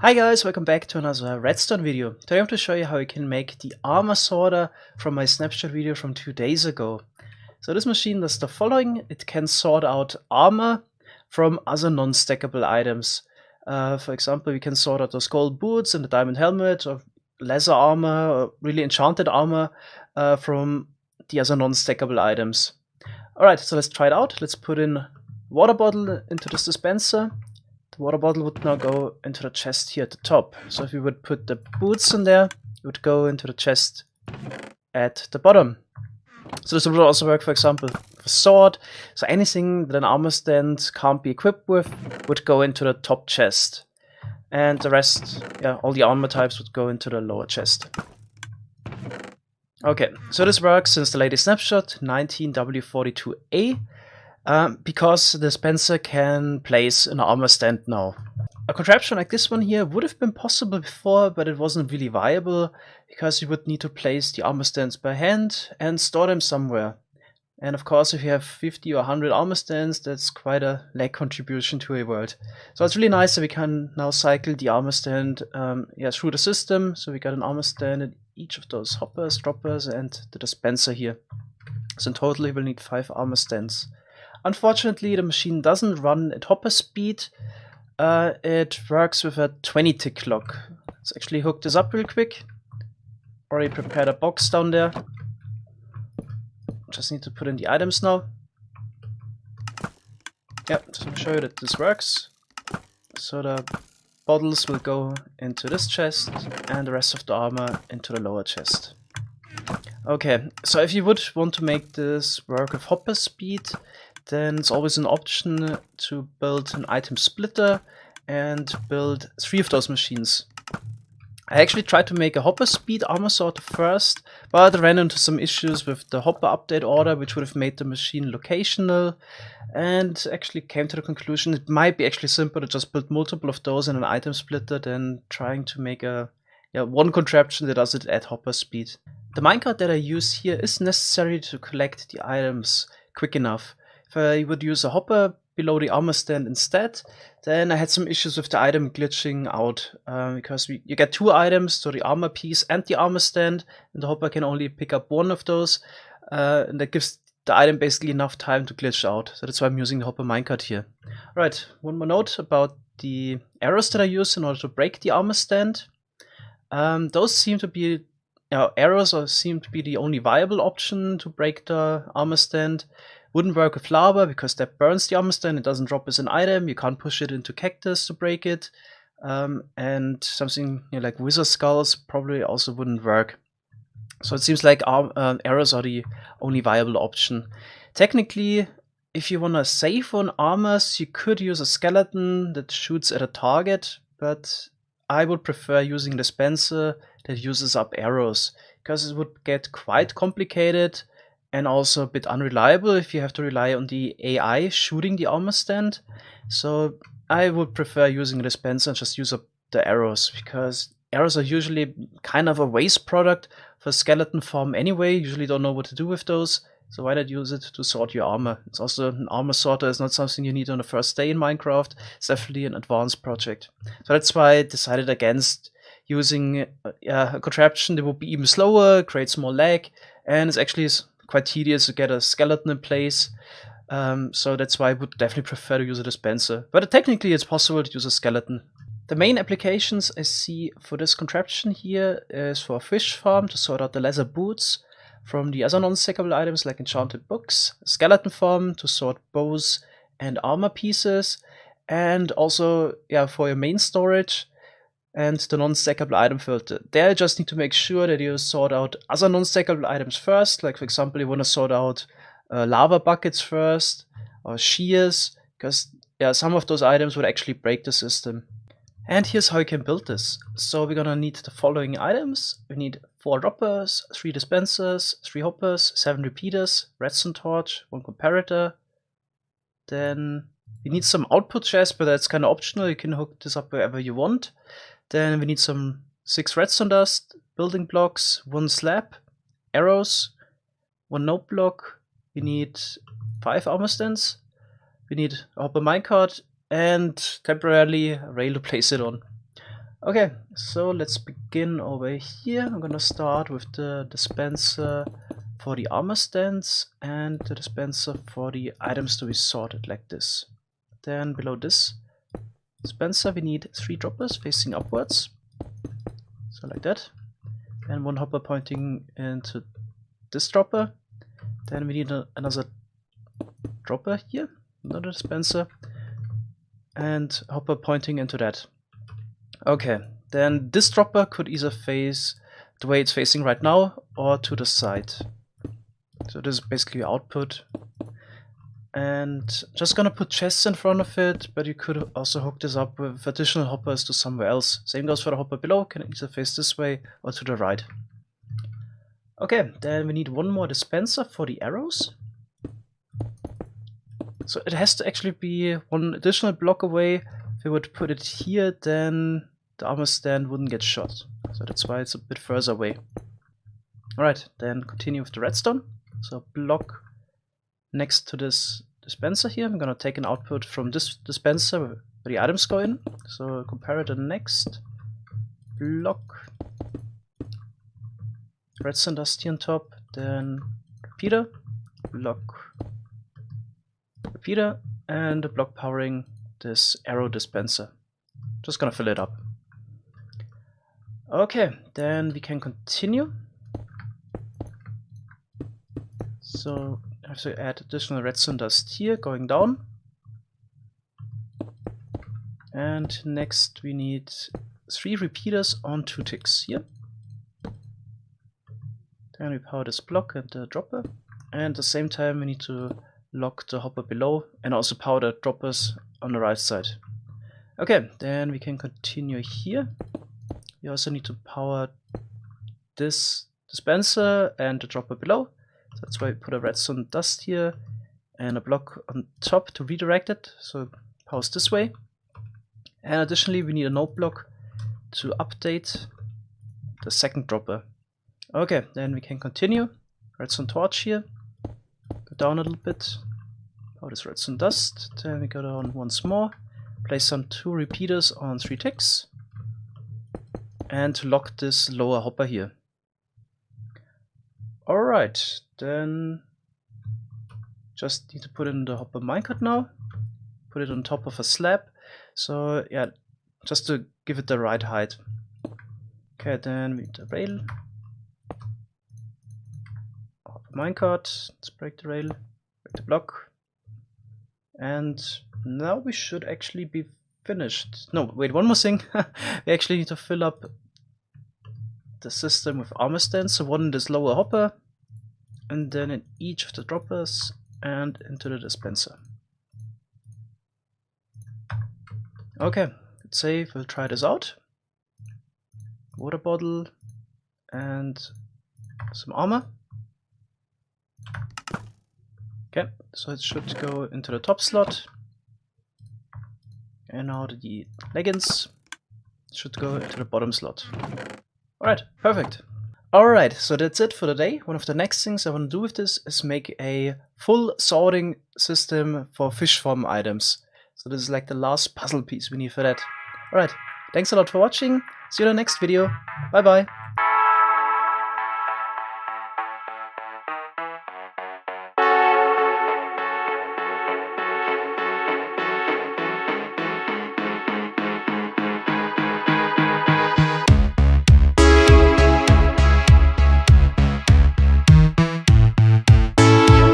Hi guys, welcome back to another redstone video. Today I'm going to show you how you can make the armor sorter from my snapshot video from 2 days ago. So this machine does the following. It can sort out armor from other non-stackable items. For example, we can sort out those gold boots and the diamond helmet, or leather armor, or really enchanted armor from the other non-stackable items. Alright, so let's try it out. Let's put in water bottle into this dispenser. The water bottle would now go into the chest here at the top. So if we would put the boots in there, it would go into the chest at the bottom. So this would also work, for example, with a sword. So anything that an armor stand can't be equipped with would go into the top chest. And the rest, all the armor types would go into the lower chest. Okay, so this works since the latest snapshot, 19W42A. Because the dispenser can place an armor stand now. A contraption like this one here would have been possible before, but it wasn't really viable because you would need to place the armor stands by hand and store them somewhere. And of course, if you have 50 or 100 armor stands, that's quite a lag contribution to a world. So it's really nice that we can now cycle the armor stand through the system. So we got an armor stand in each of those hoppers, droppers, and the dispenser here. So in total, we will need 5 armor stands. Unfortunately, the machine doesn't run at hopper speed. It works with a 20 tick clock. Let's actually hook this up real quick. Already prepared a box down there. Just need to put in the items now. Yep, just to show you that this works. So the bottles will go into this chest and the rest of the armor into the lower chest. Okay, so if you would want to make this work with hopper speed, then it's always an option to build an item splitter and build 3 of those machines. I actually tried to make a hopper speed armor sorter first, but I ran into some issues with the hopper update order, which would have made the machine locational, and actually came to the conclusion it might be actually simpler to just build multiple of those in an item splitter than trying to make a one contraption that does it at hopper speed. The minecart that I use here is necessary to collect the items quick enough. If I would use a hopper below the armor stand instead, then I had some issues with the item glitching out, because you get 2 items, so the armor piece and the armor stand, and the hopper can only pick up 1 of those, and that gives the item basically enough time to glitch out. So that's why I'm using the hopper minecart here. Alright, one more note about the arrows that I use in order to break the armor stand. Those seem to be arrows seem to be the only viable option to break the armor stand. Wouldn't work with lava because that burns the armor stand. It doesn't drop as an item. You can't push it into cactus to break it. And something like wizard skulls probably also wouldn't work. So it seems like arrows are the only viable option. Technically, if you want to save on armors, you could use a skeleton that shoots at a target, but I would prefer using a dispenser that uses up arrows, because it would get quite complicated and also a bit unreliable if you have to rely on the AI shooting the armor stand. So I would prefer using a dispenser and just use up the arrows, because arrows are usually kind of a waste product for skeleton farm anyway. Usually don't know what to do with those, so why not use it to sort your armor? It's also an armor sorter is not something you need on the first day in Minecraft. It's definitely an advanced project. So that's why I decided against using a contraption that would be even slower, creates more lag, and it's actually quite tedious to get a skeleton in place. So that's why I would definitely prefer to use a dispenser. But technically it's possible to use a skeleton. The main applications I see for this contraption here is for a fish farm to sort out the leather boots from the other non-stackable items like enchanted books, a skeleton farm to sort bows and armor pieces, and also for your main storage, and the non-stackable item filter. There you just need to make sure that you sort out other non-stackable items first, like for example you want to sort out lava buckets first, or shears, because some of those items would actually break the system. And here's how you can build this. So we're gonna need the following items. We need 4 droppers, 3 dispensers, 3 hoppers, 7 repeaters, redstone torch, 1 comparator. Then we need some output chests, but that's kind of optional. You can hook this up wherever you want. Then we need some 6 redstone dust, building blocks, 1 slab, arrows, 1 note block. We need 5 armor stands. We need a hopper minecart and temporarily a rail to place it on. Okay, so let's begin over here. I'm gonna start with the dispenser for the armor stands and the dispenser for the items to be sorted like this. Then below this dispenser we need 3 droppers facing upwards, so like that, and 1 hopper pointing into this dropper. Then we need another dropper here, another dispenser, and hopper pointing into that. Okay, then this dropper could either face the way it's facing right now or to the side. So this is basically output. And just gonna put chests in front of it, but you could also hook this up with additional hoppers to somewhere else. Same goes for the hopper below, can either face this way or to the right. Okay, then we need 1 more dispenser for the arrows. So it has to actually be 1 additional block away. If we would put it here, then the armor stand wouldn't get shot. So that's why it's a bit further away. Alright, then continue with the redstone. So block next to this dispenser here. I'm gonna take an output from this dispenser where the items go in. So comparator next. Block. Redstone dust here on top. Then repeater. Block. Repeater. And a block powering this arrow dispenser. Just gonna fill it up. Okay, then we can continue. So I have to add additional redstone dust here going down. And next we need 3 repeaters on 2 ticks here. Then we power this block and the dropper. And at the same time we need to lock the hopper below and also power the droppers on the right side. Okay, then we can continue here. We also need to power this dispenser and the dropper below. So that's why we put a redstone dust here and a block on top to redirect it, so it powers this way. And additionally we need a node block to update the second dropper. Okay, then we can continue. Redstone torch here. Go down a little bit. Power this redstone dust. Then we go down once more. Place some 2 repeaters on 3 ticks. And to lock this lower hopper here. Alright, then just need to put in the hopper minecart now. Put it on top of a slab. So yeah, just to give it the right height. Okay, then we need the rail. Hopper minecart. Let's break the rail. Break the block. And now we should actually be finished. No, wait, one more thing. We actually need to fill up the system with armor stands. So 1 in this lower hopper, and then in each of the droppers, and into the dispenser. Okay, let's save. We'll try this out. Water bottle and some armor. Okay, so it should go into the top slot. And now the leggings should go into the bottom slot. Alright, perfect. Alright, so that's it for today. One of the next things I want to do with this is make a full sorting system for fish farm items. So this is like the last puzzle piece we need for that. Alright, thanks a lot for watching. See you in the next video. Bye bye.